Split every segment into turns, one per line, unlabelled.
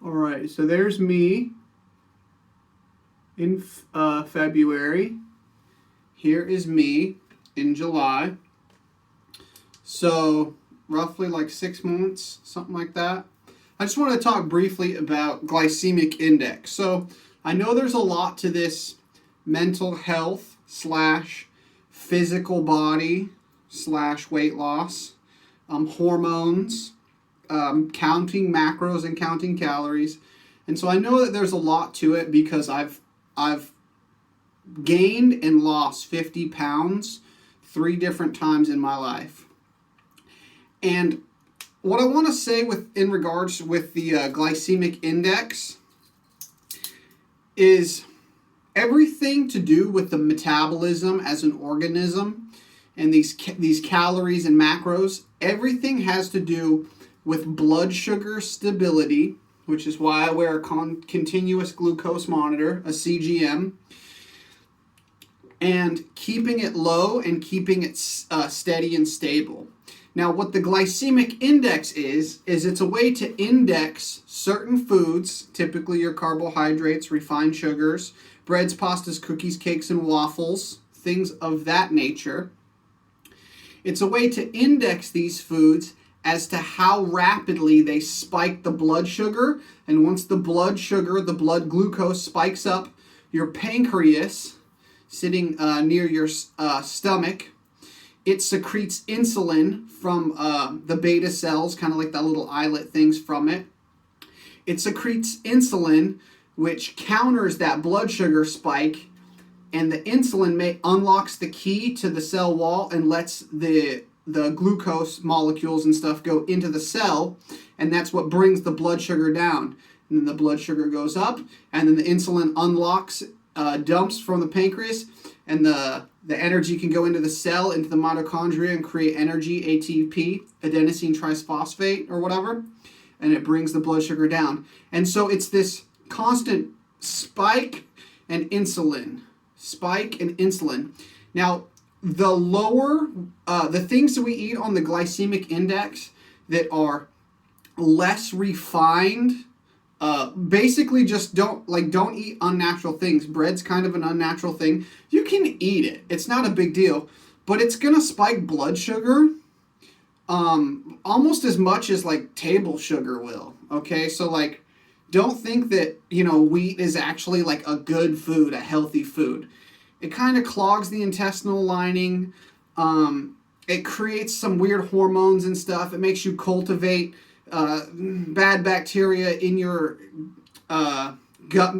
All right, so there's me in February. Here is me in July. So roughly like 6 months, something like that. I just want to talk briefly about glycemic index. So I know there's a lot to this mental health / physical body / weight loss, hormones, counting macros and counting calories. And so I know that there's a lot to it because I've gained and lost 50 pounds 3 different times in my life. And what I want to say in regards with the glycemic index is everything to do with the metabolism as an organism and these calories and macros, everything has to do with blood sugar stability, which is why I wear a continuous glucose monitor, a CGM, and keeping it low and keeping it steady and stable. Now, what the glycemic index is it's a way to index certain foods, typically your carbohydrates, refined sugars, breads, pastas, cookies, cakes, and waffles, things of that nature. It's a way to index these foods as to how rapidly they spike the blood sugar. And once the blood sugar, the blood glucose spikes up, your pancreas, sitting near your stomach, it secretes insulin from the beta cells, kind of like that little islet things from it. It secretes insulin, which counters that blood sugar spike, and the insulin unlocks the key to the cell wall and lets the glucose molecules and stuff go into the cell, and that's what brings the blood sugar down. And then the blood sugar goes up, and then the insulin unlocks, dumps from the pancreas, and the energy can go into the cell, into the mitochondria, and create energy, ATP, adenosine triphosphate, or whatever, and it brings the blood sugar down. And so it's this constant spike and insulin. Now, the lower, the things that we eat on the glycemic index that are less refined, basically just don't eat unnatural things. Bread's kind of an unnatural thing. You can eat it. It's not a big deal, but it's going to spike blood sugar almost as much as like table sugar will. Okay? So like don't think that, wheat is actually like a good food, a healthy food. It kind of clogs the intestinal lining. It creates some weird hormones and stuff. It makes you cultivate bad bacteria in your gut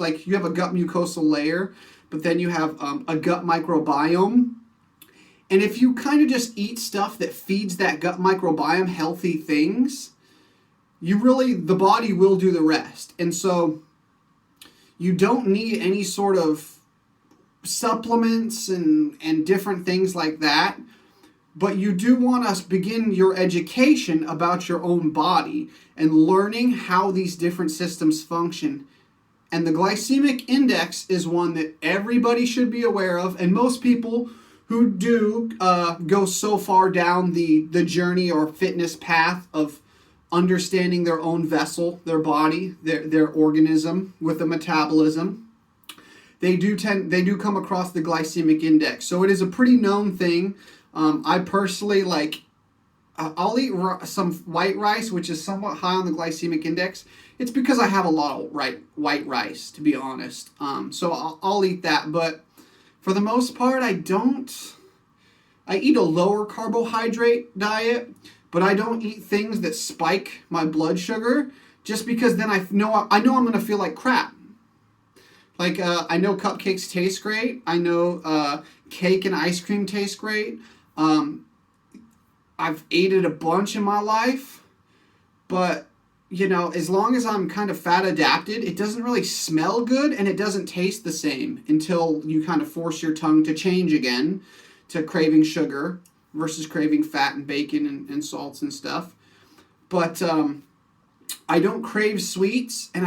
like you have a gut mucosal layer, but then you have a gut microbiome. And if you kind of just eat stuff that feeds that gut microbiome healthy things, the body will do the rest. And so you don't need any sort of supplements and different things like that. But you do want to begin your education about your own body and learning how these different systems function. And the glycemic index is one that everybody should be aware of. And most people who do go so far down the journey or fitness path of understanding their own vessel, their body, their organism with a metabolism, they do come across the glycemic index. So it is a pretty known thing. I personally I'll eat some white rice, which is somewhat high on the glycemic index. It's because I have a lot of white rice, to be honest. So I'll eat that, but for the most part, I eat a lower carbohydrate diet, but I don't eat things that spike my blood sugar, just because then I know I'm going to feel like crap. Like, I know cupcakes taste great. I know cake and ice cream taste great. I've ate it a bunch in my life, but, as long as I'm kind of fat adapted, it doesn't really smell good and it doesn't taste the same until you kind of force your tongue to change again to craving sugar versus craving fat and bacon and salts and stuff. But I don't crave sweets, and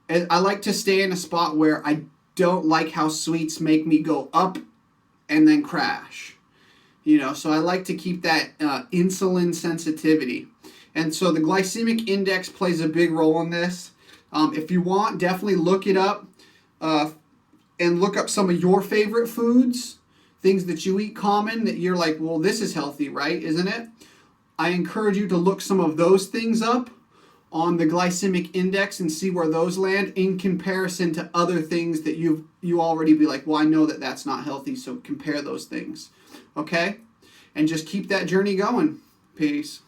I like to stay in a spot where I don't like how sweets make me go up and then crash. So I like to keep that insulin sensitivity. And so the glycemic index plays a big role in this. If you want, definitely look it up and look up some of your favorite foods, things that you eat common that you're like, well, this is healthy, right? Isn't it? I encourage you to look some of those things up on the glycemic index and see where those land in comparison to other things that you already be like, well, I know that that's not healthy, so compare those things. Okay? And just keep that journey going. Peace.